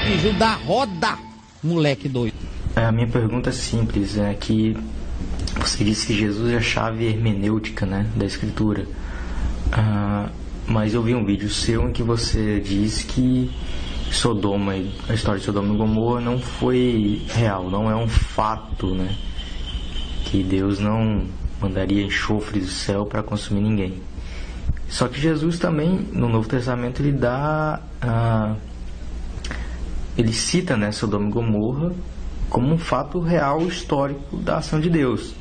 Fugiu da roda, moleque doido. A minha pergunta é simples, é que você disse que Jesus é a chave hermenêutica, né, da Escritura. Mas eu vi um vídeo seu em que você diz que Sodoma, a história de Sodoma e Gomorra não foi real, não é um fato, né? Que Deus não mandaria enxofre do céu para consumir ninguém. Só que Jesus também, no Novo Testamento, ele cita, né, Sodoma e Gomorra como um fato real, histórico da ação de Deus.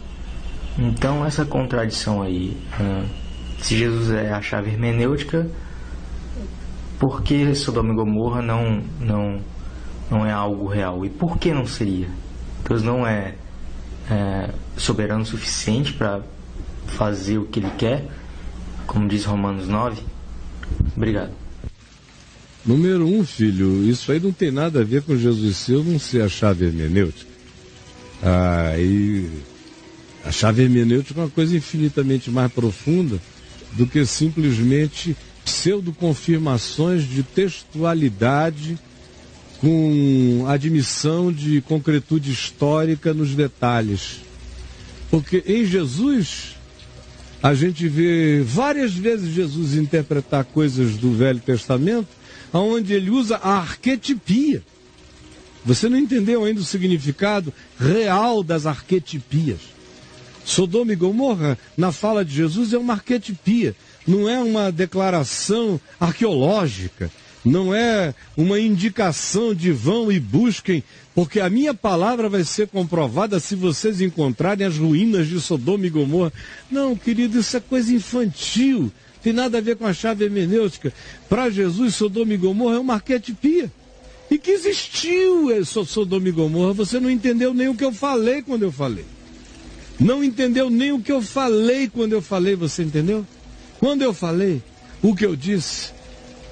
Então, essa contradição aí, se Jesus é a chave hermenêutica, por que Sodoma e Gomorra não é algo real? E por que não seria? Deus não é soberano o suficiente para fazer o que Ele quer, como diz Romanos 9? Obrigado. Número 1, filho, isso aí não tem nada a ver com Jesus seu não ser a chave hermenêutica. E a chave hermenêutica é uma coisa infinitamente mais profunda do que simplesmente pseudo-confirmações de textualidade com admissão de concretude histórica nos detalhes. Porque em Jesus, a gente vê várias vezes Jesus interpretar coisas do Velho Testamento, onde ele usa a arquetipia. Você não entendeu ainda o significado real das arquetipias. Sodoma e Gomorra, na fala de Jesus, é uma arquetipia. Não é uma declaração arqueológica. Não é uma indicação de vão e busquem, porque a minha palavra vai ser comprovada se vocês encontrarem as ruínas de Sodoma e Gomorra. Não, querido, isso é coisa infantil. Tem nada a ver com a chave hermenêutica. Para Jesus, Sodoma e Gomorra é uma arquetipia. E que existiu Sodoma e Gomorra. Você não entendeu nem o que eu falei quando eu falei. Não entendeu nem o que eu falei quando eu falei, você entendeu? Quando eu falei, o que eu disse,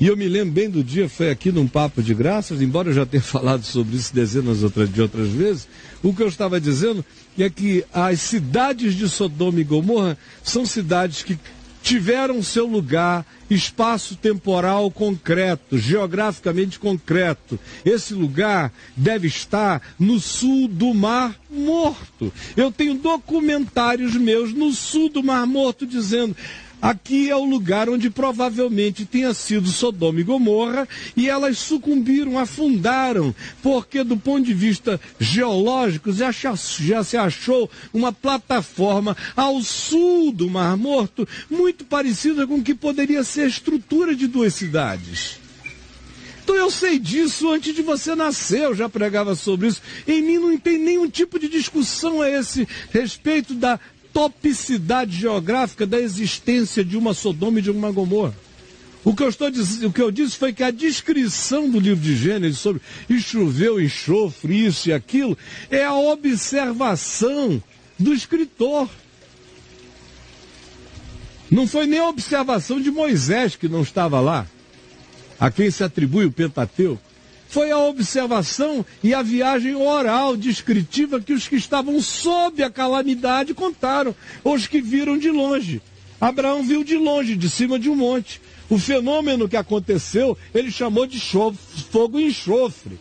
e eu me lembro bem do dia, foi aqui num Papo de Graças, embora eu já tenha falado sobre isso dezenas de outras vezes, o que eu estava dizendo é que as cidades de Sodoma e Gomorra são cidades que tiveram seu lugar, espaço temporal concreto, geograficamente concreto. Esse lugar deve estar no sul do Mar Morto. Eu tenho documentários meus no sul do Mar Morto dizendo: aqui é o lugar onde provavelmente tenha sido Sodoma e Gomorra, e elas sucumbiram, afundaram, porque do ponto de vista geológico já se achou uma plataforma ao sul do Mar Morto, muito parecida com o que poderia ser a estrutura de duas cidades. Então eu sei disso antes de você nascer, eu já pregava sobre isso. Em mim não tem nenhum tipo de discussão a esse respeito da topicidade geográfica da existência de uma Sodoma e de uma Gomorra. O que eu disse foi que a descrição do livro de Gênesis sobre choveu enxofre, isso e aquilo, é a observação do escritor. Não foi nem a observação de Moisés, que não estava lá, a quem se atribui o Pentateuco. Foi a observação e a viagem oral, descritiva, que os que estavam sob a calamidade contaram, os que viram de longe. Abraão viu de longe, de cima de um monte. O fenômeno que aconteceu, ele chamou de fogo e enxofre.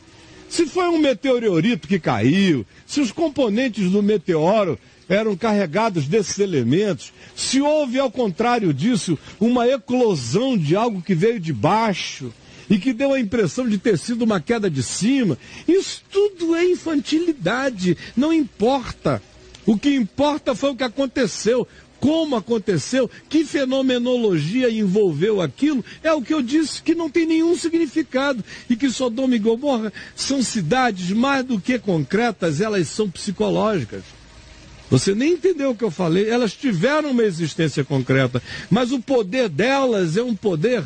Se foi um meteorito que caiu, se os componentes do meteoro eram carregados desses elementos, se houve, ao contrário disso, uma eclosão de algo que veio de baixo, e que deu a impressão de ter sido uma queda de cima, isso tudo é infantilidade, não importa. O que importa foi o que aconteceu, como aconteceu, que fenomenologia envolveu aquilo, é o que eu disse, que não tem nenhum significado, e que Sodoma e Gomorra são cidades mais do que concretas, elas são psicológicas. Você nem entendeu o que eu falei, elas tiveram uma existência concreta, mas o poder delas é um poder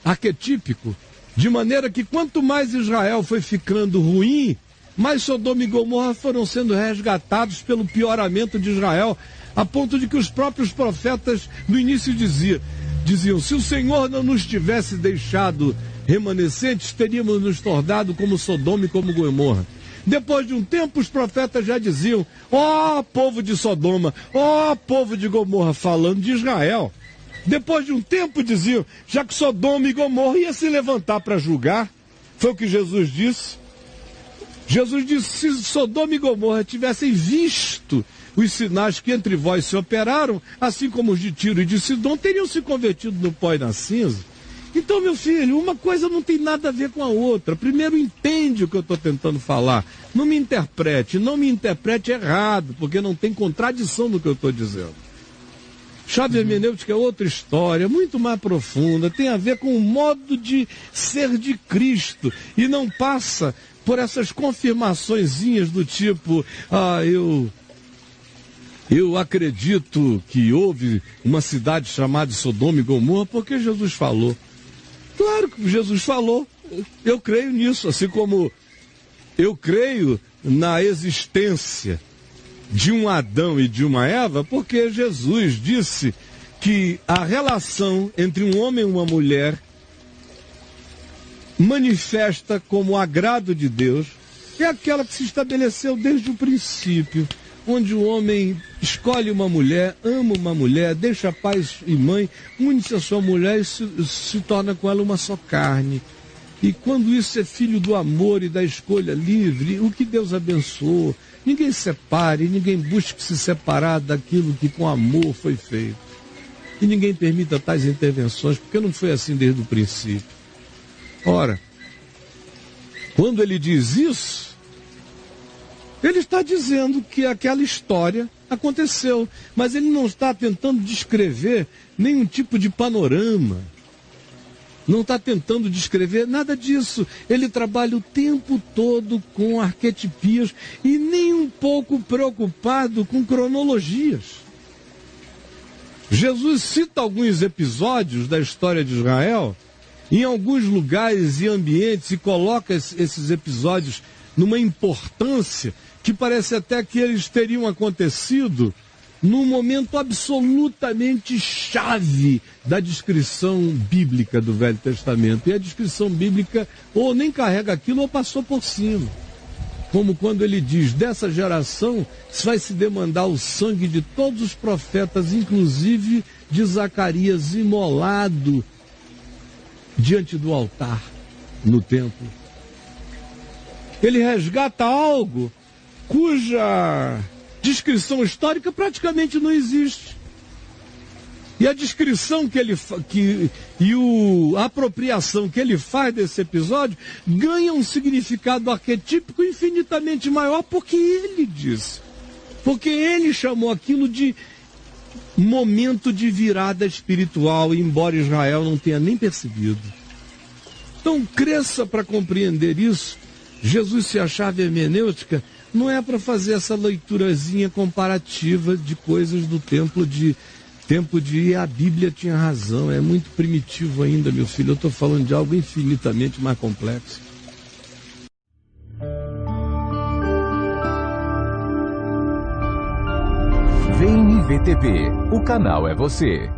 arquetípico, de maneira que quanto mais Israel foi ficando ruim, mais Sodoma e Gomorra foram sendo resgatados pelo pioramento de Israel, a ponto de que os próprios profetas no início diziam: se o Senhor não nos tivesse deixado remanescentes, teríamos nos tornado como Sodoma e como Gomorra. Depois de um tempo, os profetas já diziam: ó povo de Sodoma, ó povo de Gomorra, falando de Israel. Depois de um tempo diziam, já que Sodoma e Gomorra ia se levantar para julgar, Foi o que Jesus disse. Jesus disse: se Sodoma e Gomorra tivessem visto os sinais que entre vós se operaram, assim como os de Tiro e de Sidom, teriam se convertido no pó e na cinza. Então, meu filho, uma coisa não tem nada a ver com a outra. Primeiro, entende o que eu estou tentando falar. Não me interprete errado, porque não tem contradição no que eu estou dizendo. Chave hermenêutica é outra história, muito mais profunda, tem a ver com o modo de ser de Cristo, e não passa por essas confirmaçõezinhas do tipo: eu acredito que houve uma cidade chamada Sodoma e Gomorra porque Jesus falou. Claro que Jesus falou, eu creio nisso, assim como eu creio na existência de um Adão e de uma Eva, porque Jesus disse que a relação entre um homem e uma mulher manifesta como agrado de Deus é aquela que se estabeleceu desde o princípio, onde o homem escolhe uma mulher, ama uma mulher, deixa pai e mãe, une-se a sua mulher e se torna com ela uma só carne. E quando isso é filho do amor e da escolha livre, o que Deus abençoou, ninguém separe, ninguém busque se separar daquilo que com amor foi feito. E ninguém permita tais intervenções, porque não foi assim desde o princípio. Ora, quando ele diz isso, ele está dizendo que aquela história aconteceu, mas ele não está tentando descrever nenhum tipo de panorama. Não está tentando descrever nada disso. Ele trabalha o tempo todo com arquetipias e nem um pouco preocupado com cronologias. Jesus cita alguns episódios da história de Israel em alguns lugares e ambientes e coloca esses episódios numa importância que parece até que eles teriam acontecido num momento absolutamente chave da descrição bíblica do Velho Testamento. E a descrição bíblica ou nem carrega aquilo ou passou por cima. Como quando ele diz: dessa geração vai se demandar o sangue de todos os profetas, inclusive de Zacarias, imolado diante do altar no templo. Ele resgata algo cuja descrição histórica praticamente não existe. E a descrição a apropriação que ele faz desse episódio ganha um significado arquetípico infinitamente maior, porque ele disse. Porque ele chamou aquilo de momento de virada espiritual, embora Israel não tenha nem percebido. Então, cresça para compreender isso. Jesus, se a chave hermenêutica, não é para fazer essa leiturazinha comparativa de coisas do tempo de a Bíblia tinha razão. É muito primitivo ainda, meu filho. Eu estou falando de algo infinitamente mais complexo. Vem IVTV, o canal é você.